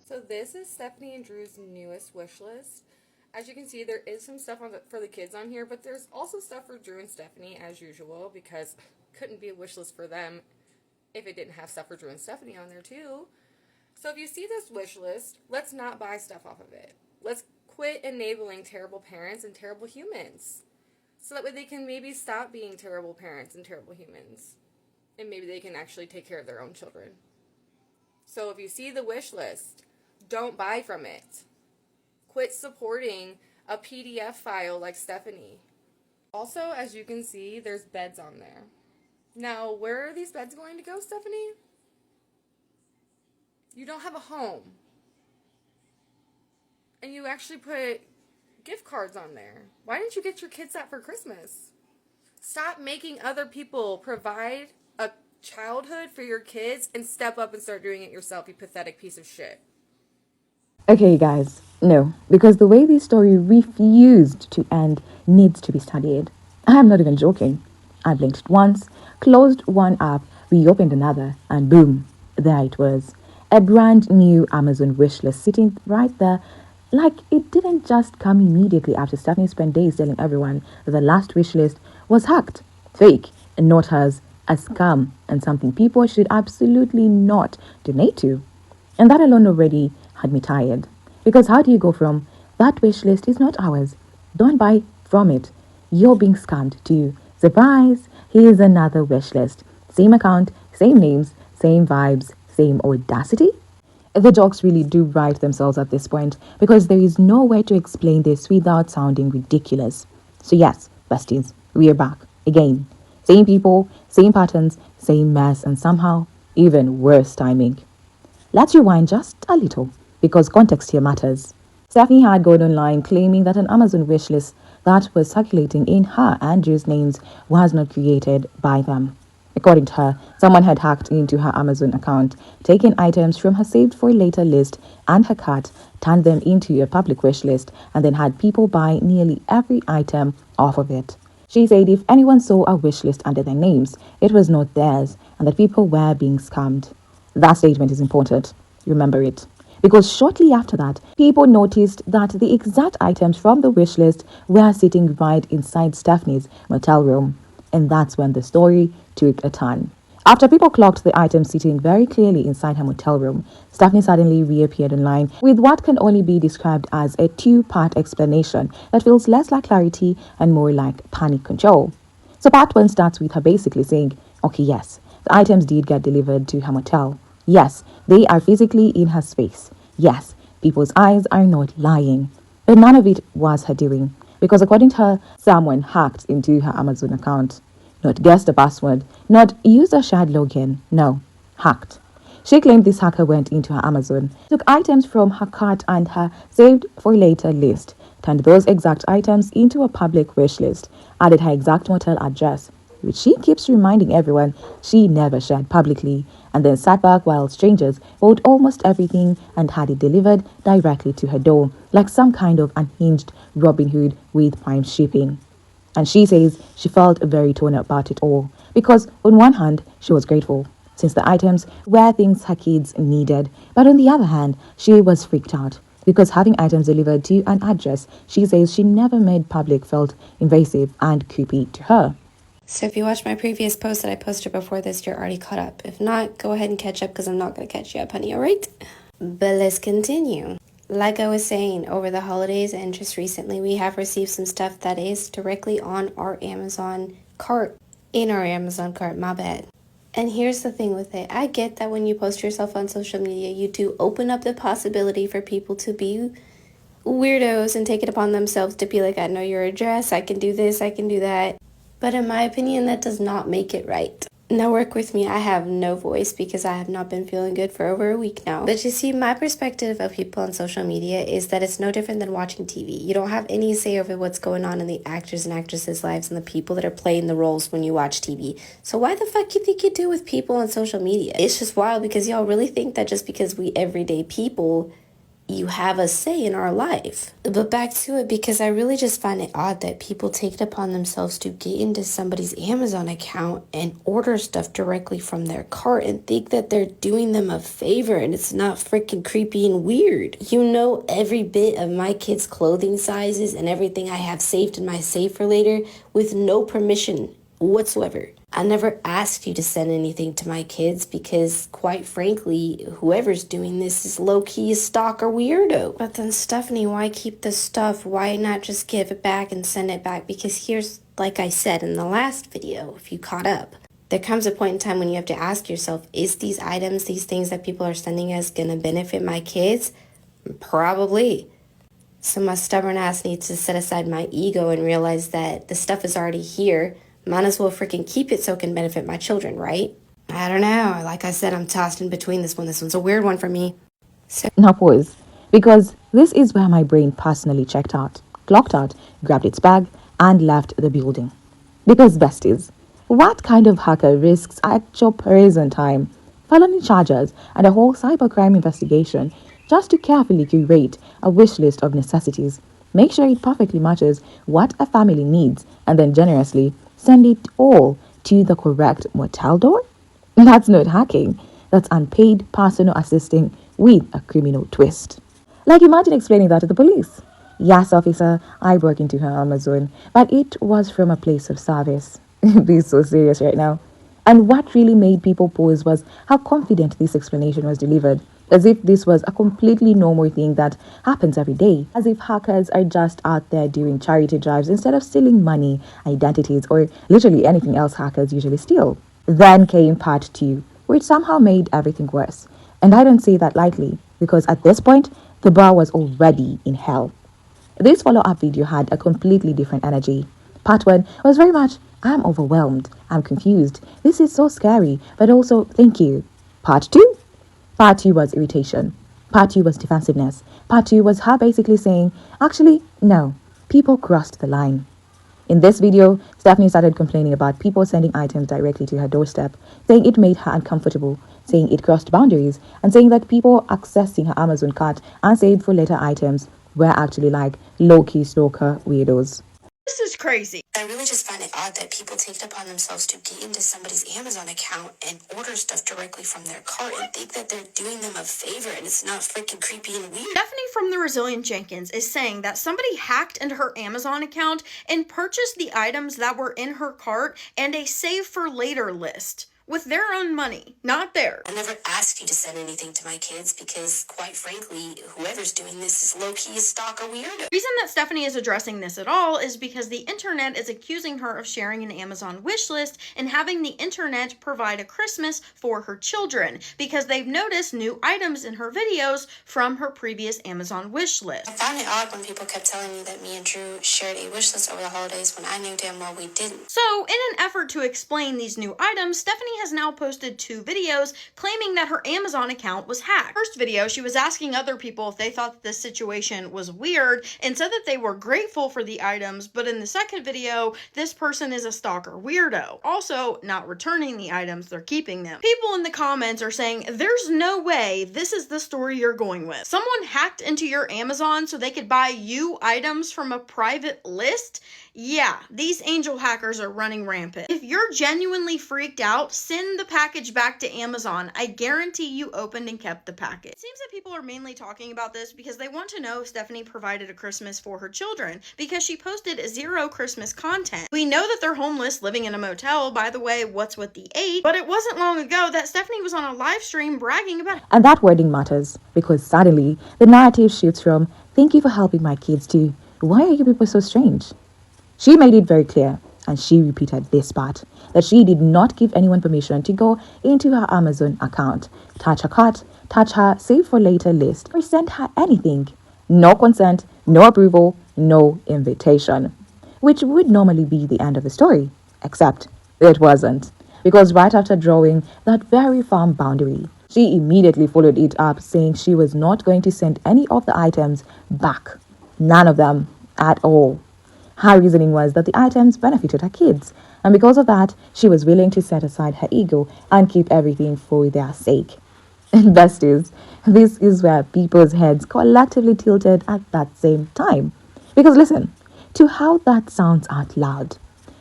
So this is Stephanie and Drew's newest wish list. As you can see, there is some stuff for the kids on here, but there's also stuff for Drew and Stephanie as usual, because couldn't be a wish list for them if it didn't have stuff for Drew and Stephanie on there too. So if you see this wish list, let's not buy stuff off of it. Let's quit enabling terrible parents and terrible humans. So that way they can maybe stop being terrible parents and terrible humans. And maybe they can actually take care of their own children. So if you see the wish list, don't buy from it. Quit supporting a PDF file like Stephanie. Also, as you can see, there's beds on there. Now, where are these beds going to go, Stephanie? You don't have a home. And you actually put gift cards on there. Why didn't you get your kids that for Christmas? Stop making other people provide a childhood for your kids and step up and start doing it yourself, you pathetic piece of shit. Okay, guys, no, because the way this story refused to end needs to be studied. I'm not even joking. I blinked once, closed one app, reopened another, and boom, there it was. A brand new Amazon wishlist sitting right there, like it didn't just come immediately after Stephanie spent days telling everyone that the last wishlist was hacked, fake, and not hers, a scam, and something people should absolutely not donate to. And that alone already had me tired. Because how do you go from that wish list is not ours, don't buy from it, you're being scammed, to surprise, here's another wish list. Same account, same names, same vibes, same audacity? The jokes really do write themselves at this point because there is no way to explain this without sounding ridiculous. So yes, besties, we are back again. Same people, same patterns, same mess, and somehow even worse timing. Let's rewind just a little, because context here matters. Stephanie had gone online claiming that an Amazon wishlist that was circulating in her and Drew's names was not created by them. According to her, someone had hacked into her Amazon account, taken items from her saved for later list and her cart, turned them into a public wishlist, and then had people buy nearly every item off of it. She said if anyone saw a wishlist under their names, it was not theirs, and that people were being scammed. That statement is important. Remember it. Because shortly after that, people noticed that the exact items from the wish list were sitting right inside Stephanie's motel room. And that's when the story took a turn. After people clocked the items sitting very clearly inside her motel room, Stephanie suddenly reappeared online with what can only be described as a two-part explanation that feels less like clarity and more like panic control. So part one starts with her basically saying, okay, yes, the items did get delivered to her motel. Yes, they are physically in her space. Yes, people's eyes are not lying. But none of it was her doing, because according to her, someone hacked into her Amazon account. Not guessed the password, not used a shared login, no, hacked. She claimed this hacker went into her Amazon, took items from her cart and her saved for later list, turned those exact items into a public wish list, added her exact motel address, which she keeps reminding everyone she never shared publicly, and then sat back while strangers bought almost everything and had it delivered directly to her door, like some kind of unhinged Robin Hood with prime shipping. And she says she felt very torn about it all, because on one hand, she was grateful, since the items were things her kids needed, but on the other hand, she was freaked out, because having items delivered to an address she says she never made public felt invasive and creepy to her. So if you watched my previous post that I posted before this, you're already caught up. If not, go ahead and catch up because I'm not going to catch you up, honey, alright? But let's continue. Like I was saying, over the holidays and just recently, we have received some stuff that is directly on our Amazon cart. In our Amazon cart, my bad. And here's the thing with it. I get that when you post yourself on social media, you do open up the possibility for people to be weirdos and take it upon themselves to be like, I know your address, I can do this, I can do that. But in my opinion, that does not make it right. Now work with me, I have no voice because I have not been feeling good for over a week now. But you see, my perspective of people on social media is that it's no different than watching TV. You don't have any say over what's going on in the actors and actresses' lives and the people that are playing the roles when you watch TV. So why the fuck you think you do with people on social media? It's just wild because y'all really think that just because we everyday people you have a say in our life. But back to it, because I really just find it odd that people take it upon themselves to get into somebody's Amazon account and order stuff directly from their cart and think that they're doing them a favor, and it's not freaking creepy and weird. You know every bit of my kids' clothing sizes and everything I have saved in my safe for later with no permission whatsoever. I never asked you to send anything to my kids because, quite frankly, whoever's doing this is low-key a stalker weirdo. But then, Stephanie, why keep the stuff? Why not just give it back and send it back? Because here's, like I said in the last video, if you caught up, there comes a point in time when you have to ask yourself, is these items, these things that people are sending us going to benefit my kids? Probably. So my stubborn ass needs to set aside my ego and realize that the stuff is already here. Might as well freaking keep it so it can benefit my children, right? I don't know. Like I said, I'm tossed in between this one. This one's a weird one for me. So Now pause, because this is where my brain personally checked out, clocked out, grabbed its bag, and left the building. Because besties, what kind of hacker risks actual prison time, felony charges, and a whole cybercrime investigation just to carefully curate a wish list of necessities, make sure it perfectly matches what a family needs, and then generously send it all to the correct motel door? That's not hacking. That's unpaid personal assisting with a criminal twist. Like, imagine explaining that to the police. Yes, officer, I broke into her Amazon, but it was from a place of service. Be so serious right now. And what really made people pause was how confident this explanation was delivered, as if this was a completely normal thing that happens every day, as if hackers are just out there doing charity drives instead of stealing money, identities, or literally anything else hackers usually steal. Then came part 2, which somehow made everything worse. And I don't say that lightly, because at this point, the bar was already in hell. This follow-up video had a completely different energy. Part 1 was very much, I'm overwhelmed, I'm confused, this is so scary, but also thank you. Part 2? Part 2 was irritation. Part 2 was defensiveness. Part 2 was her basically saying, actually, no, people crossed the line. In this video, Stephanie started complaining about people sending items directly to her doorstep, saying it made her uncomfortable, saying it crossed boundaries, and saying that people accessing her Amazon cart and saved for later items were actually like low-key stalker weirdos. This is crazy. I really just find it odd that people take it upon themselves to get into somebody's Amazon account and order stuff directly from their cart and think that they're doing them a favor, and it's not freaking creepy and weird. Stephanie from the Resilient Jenkins is saying that somebody hacked into her Amazon account and purchased the items that were in her cart and a save for later list with their own money, not theirs. I never asked you to send anything to my kids because, quite frankly, whoever's doing this is low-key a stalker weirdo. The reason that Stephanie is addressing this at all is because the internet is accusing her of sharing an Amazon wish list and having the internet provide a Christmas for her children because they've noticed new items in her videos from her previous Amazon wish list. I found it odd when people kept telling me that me and Drew shared a wish list over the holidays when I knew damn well we didn't. So, in an effort to explain these new items, Stephanie has now posted 2 videos claiming that her Amazon account was hacked. First video, she was asking other people if they thought this situation was weird and said that they were grateful for the items, but in the second video, this person is a stalker weirdo. Also, not returning the items, they're keeping them. People in the comments are saying, there's no way this is the story you're going with. Someone hacked into your Amazon so they could buy you items from a private list? Yeah, these angel hackers are running rampant. If you're genuinely freaked out, send the package back to Amazon. I guarantee you opened and kept the package. It seems that people are mainly talking about this because they want to know if Stephanie provided a Christmas for her children because she posted 0 Christmas content. We know that they're homeless living in a motel. By the way, what's with the 8? But it wasn't long ago that Stephanie was on a live stream bragging about it. And that wording matters because suddenly the narrative shifts from, thank you for helping my kids, to, why are you people so strange? She made it very clear, and she repeated this part, that she did not give anyone permission to go into her Amazon account, touch her cart, touch her save for later list, or send her anything. No consent, no approval, no invitation. Which would normally be the end of the story, except it wasn't. Because right after drawing that very firm boundary, she immediately followed it up saying she was not going to send any of the items back. None of them at all. Her reasoning was that the items benefited her kids, and because of that, she was willing to set aside her ego and keep everything for their sake. And besties, this is where people's heads collectively tilted at that same time. Because listen to how that sounds out loud.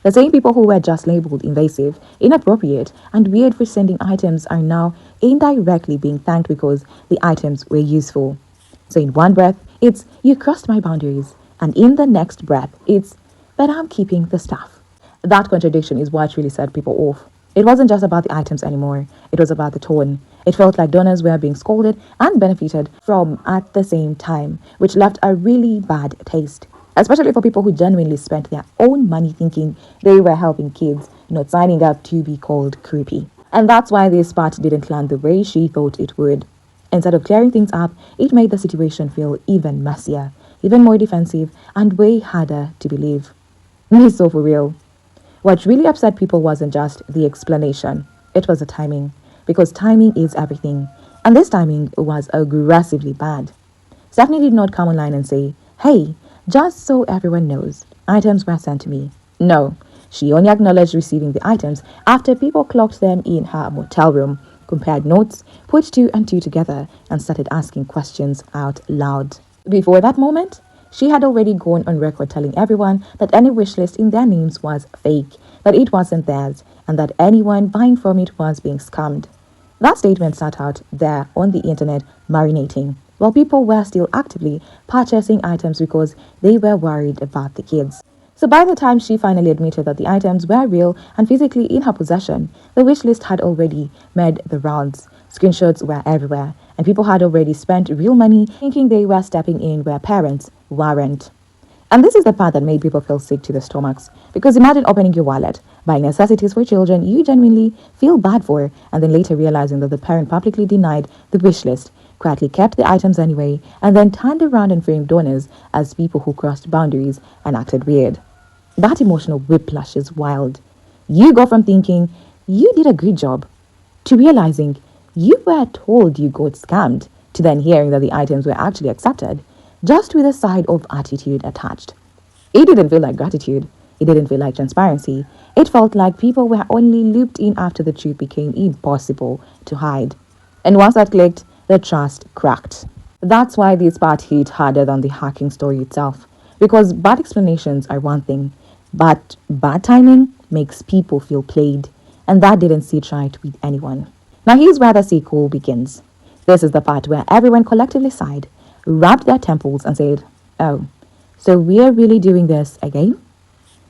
The same people who were just labeled invasive, inappropriate, and weird for sending items are now indirectly being thanked because the items were useful. So, in one breath, it's you crossed my boundaries, and in the next breath, it's but I'm keeping the stuff. That contradiction is what really set people off. It wasn't just about the items anymore, it was about the tone. It felt like donors were being scolded and benefited from at the same time, which left a really bad taste. Especially for people who genuinely spent their own money thinking they were helping kids, not signing up to be called creepy. And that's why this part didn't land the way she thought it would. Instead of clearing things up, it made the situation feel even messier, even more defensive, and way harder to believe. So for real. What really upset people wasn't just the explanation, it was the timing. Because timing is everything. And this timing was aggressively bad. Stephanie did not come online and say, hey, just so everyone knows, items were sent to me. No, she only acknowledged receiving the items after people clocked them in her motel room, compared notes, put two and two together, and started asking questions out loud. Before that moment, she had already gone on record telling everyone that any wish list in their names was fake, that it wasn't theirs, and that anyone buying from it was being scammed. That statement sat out there on the internet marinating, while people were still actively purchasing items because they were worried about the kids. So by the time she finally admitted that the items were real and physically in her possession, the wish list had already made the rounds. Screenshots were everywhere, and people had already spent real money thinking they were stepping in where parents weren't. And this is the part that made people feel sick to their stomachs. Because imagine opening your wallet, buying necessities for children you genuinely feel bad for, and then later realizing that the parent publicly denied the wish list, quietly kept the items anyway, and then turned around and framed donors as people who crossed boundaries and acted weird. That emotional whiplash is wild. You go from thinking you did a good job to realizing you were told you got scammed to then hearing that the items were actually accepted, just with a side of attitude attached. It didn't feel like gratitude. It didn't feel like transparency. It felt like people were only looped in after the truth became impossible to hide. And once that clicked, the trust cracked. That's why this part hit harder than the hacking story itself. Because bad explanations are one thing, but bad timing makes people feel played. And that didn't sit right with anyone. Now here's where the sequel begins. This is the part where everyone collectively sighed, rubbed their temples and said, oh, so we're really doing this again?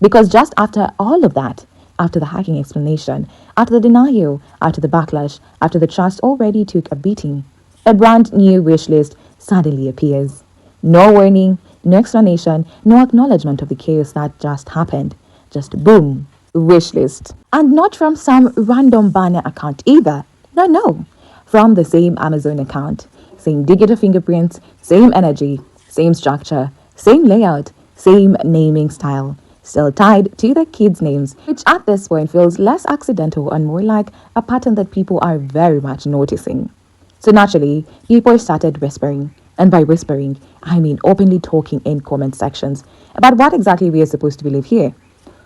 Because just after all of that, after the hacking explanation, after the denial, after the backlash, after the trust already took a beating, a brand new wish list suddenly appears. No warning, no explanation, no acknowledgement of the chaos that just happened. Just boom, wish list. And not from some random banner account either. No. From the same Amazon account. Same digital fingerprints, same energy, same structure, same layout, same naming style. Still tied to the kids' names, which at this point feels less accidental and more like a pattern that people are very much noticing. So naturally, people started whispering. And by whispering, I mean openly talking in comment sections about what exactly we are supposed to believe here.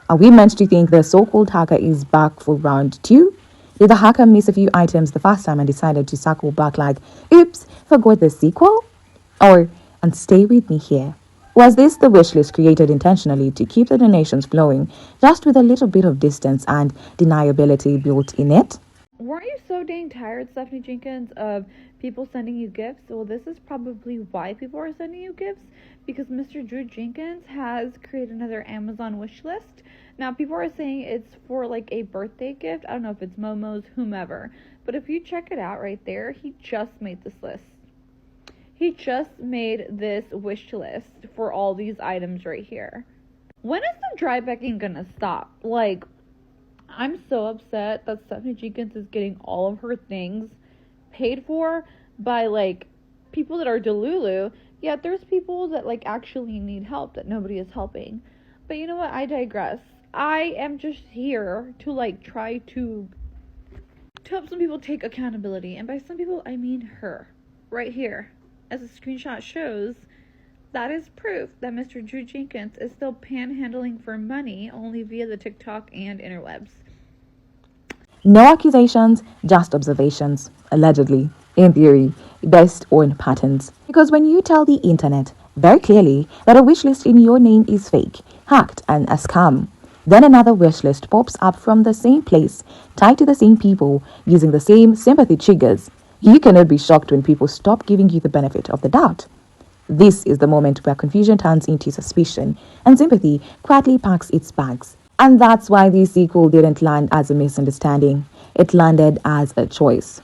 Are we meant to think the so-called hacker is back for round 2? Did the hacker miss a few items the first time and decided to circle back like, oops, forgot the sequel? Or, and stay with me here, was this the wish list created intentionally to keep the donations flowing, just with a little bit of distance and deniability built in it? Weren't you so dang tired, Stephanie Jenkins, of people sending you gifts? Well, this is probably why people are sending you gifts, because Mr. Drew Jenkins has created another Amazon wish list. Now, people are saying it's for like a birthday gift. I don't know if it's Momo's, whomever. But if you check it out right there, he just made this list. He just made this wish list for all these items right here. When is the dry backing gonna stop? Like, I'm so upset that Stephanie Jenkins is getting all of her things paid for by, like, people that are delulu, yet there's people that, like, actually need help that nobody is helping. But you know what? I digress. I am just here to, like, try to help some people take accountability. And by some people, I mean her. Right here. As the screenshot shows, that is proof that Mr. Drew Jenkins is still panhandling for money only via the TikTok and interwebs. No accusations, just observations, allegedly. in theory, based on patterns. Because when you tell the internet very clearly that a wish list in your name is fake, hacked, and a scam, then another wish list pops up from the same place, tied to the same people, using the same sympathy triggers. You cannot be shocked when people stop giving you the benefit of the doubt. This is the moment where confusion turns into suspicion and sympathy quietly packs its bags. And that's why the sequel didn't land as a misunderstanding. It landed as a choice.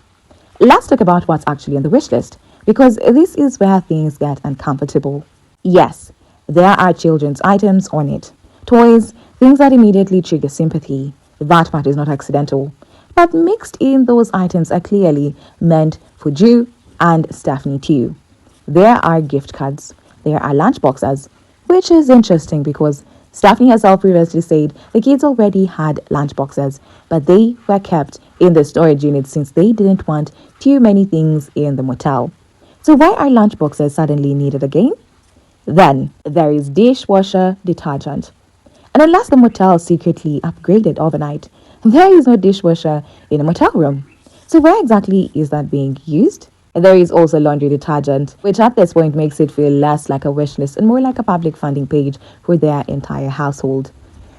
Let's talk about what's actually on the wish list, because this is where things get uncomfortable. Yes, there are children's items on it. Toys, things that immediately trigger sympathy. That part is not accidental. But mixed in those items are clearly meant for Drew and Stephanie too. There are gift cards. There are lunch boxes, which is interesting because Stephanie herself previously said the kids already had lunch boxes, but they were kept in the storage unit since they didn't want too many things in the motel. So why are lunch boxes suddenly needed again? Then there is dishwasher detergent. And unless the motel secretly upgraded overnight, there is no dishwasher in a motel room. So where exactly is that being used? There is also laundry detergent, which at this point makes it feel less like a wish list and more like a public funding page for their entire household.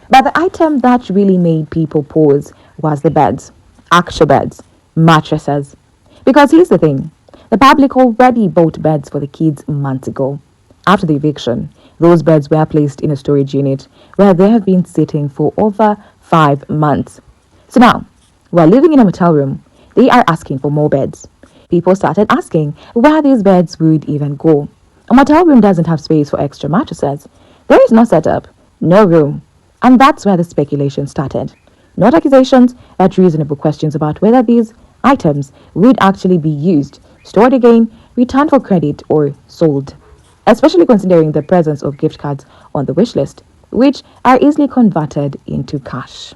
But the item that really made people pause was the beds, actual beds, mattresses. Because here's the thing, the public already bought beds for the kids months ago. After the eviction, those beds were placed in a storage unit where they have been sitting for over 5 months. So now, while living in a motel room, they are asking for more beds. People started asking where these beds would even go. A motel room doesn't have space for extra mattresses. There is no setup, no room. And that's where the speculation started. Not accusations, but reasonable questions about whether these items would actually be used, stored again, returned for credit, or sold. Especially considering the presence of gift cards on the wish list, which are easily converted into cash.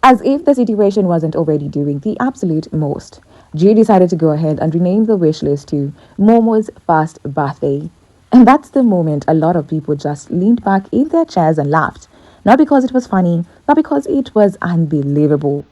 As if the situation wasn't already doing the absolute most, G decided to go ahead and rename the wish list to Momo's first birthday. And that's the moment a lot of people just leaned back in their chairs and laughed. Not because it was funny, but because it was unbelievable.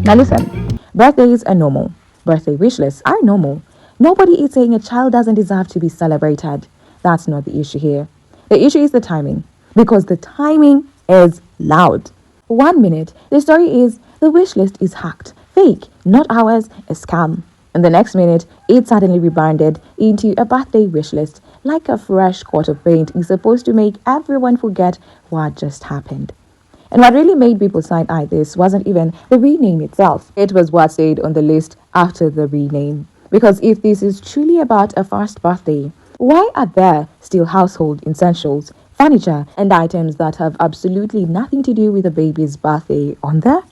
Now listen, birthdays are normal. Birthday wish lists are normal. Nobody is saying a child doesn't deserve to be celebrated. That's not the issue here. The issue is the timing, because the timing is loud. 1 minute, the story is the wish list is hacked, fake, not ours, a scam. And the next minute, it suddenly rebranded into a birthday wish list, like a fresh coat of paint is supposed to make everyone forget what just happened. And what really made people side-eye this wasn't even the rename itself. It was what stayed on the list after the rename. Because if this is truly about a first birthday, why are there still household essentials, furniture, and items that have absolutely nothing to do with the baby's birthday on there?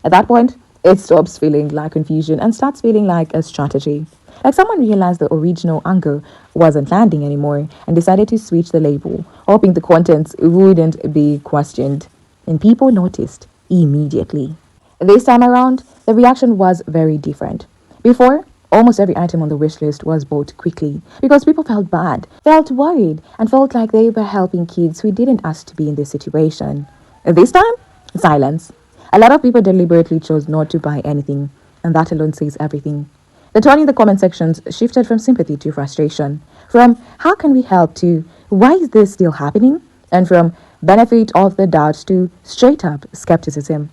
At that point, it stops feeling like confusion and starts feeling like a strategy. Like someone realized the original angle wasn't landing anymore and decided to switch the label, hoping the contents wouldn't be questioned. And people noticed immediately. This time around, the reaction was very different. Before, almost every item on the wish list was bought quickly because people felt bad, felt worried, and felt like they were helping kids who didn't ask to be in this situation. This time, silence. A lot of people deliberately chose not to buy anything, and that alone says everything. The tone in the comment sections shifted from sympathy to frustration, from how can we help to why is this still happening, and from benefit of the doubt to straight up skepticism.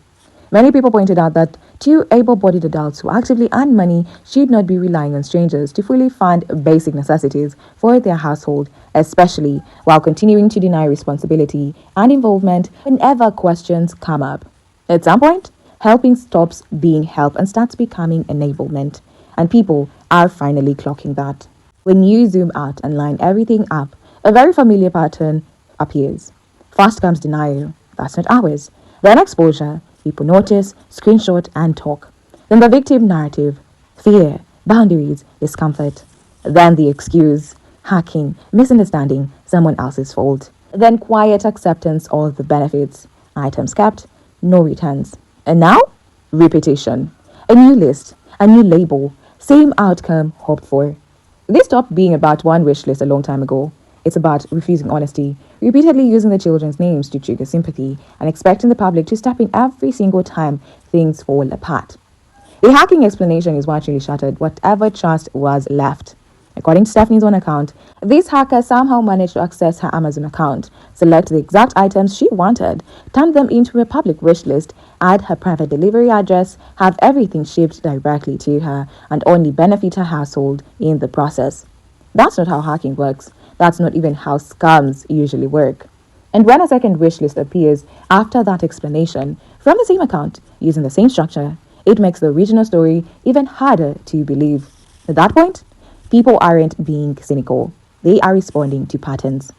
Many people pointed out that two able-bodied adults who actively earn money should not be relying on strangers to fully fund basic necessities for their household, especially while continuing to deny responsibility and involvement whenever questions come up. At some point, helping stops being help and starts becoming enablement, and people are finally clocking that. When you zoom out and line everything up, a very familiar pattern appears. First comes denial. That's not ours. Then exposure. People notice, screenshot, and talk. Then the victim narrative. Fear, boundaries, discomfort. Then the excuse. Hacking, misunderstanding, someone else's fault. Then quiet acceptance of the benefits. Items kept, no returns. And now, repetition. A new list, a new label, same outcome hoped for. This stopped being about one wish list a long time ago. It's about refusing honesty, repeatedly using the children's names to trigger sympathy, and expecting the public to step in every single time things fall apart. The hacking explanation is what really shattered whatever trust was left. According to Stephanie's own account, this hacker somehow managed to access her Amazon account, select the exact items she wanted, turn them into a public wish list, add her private delivery address, have everything shipped directly to her, and only benefit her household in the process. That's not how hacking works. That's not even how scams usually work. And when a second wish list appears after that explanation from the same account using the same structure, it makes the original story even harder to believe. At that point, people aren't being cynical. They are responding to patterns.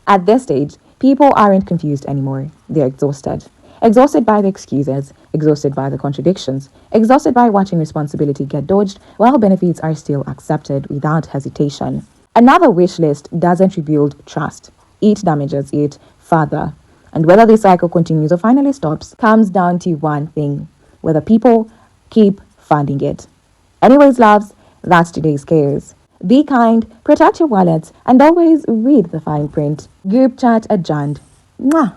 At this stage, people aren't confused anymore. They're exhausted. Exhausted by the excuses, exhausted by the contradictions, exhausted by watching responsibility get dodged while benefits are still accepted without hesitation. Another wish list doesn't rebuild trust. It damages it further. And whether this cycle continues or finally stops comes down to one thing: whether people keep funding it. Anyways, loves, that's today's chaos. Be kind, protect your wallets, and always read the fine print. Group chat adjourned. Mwah!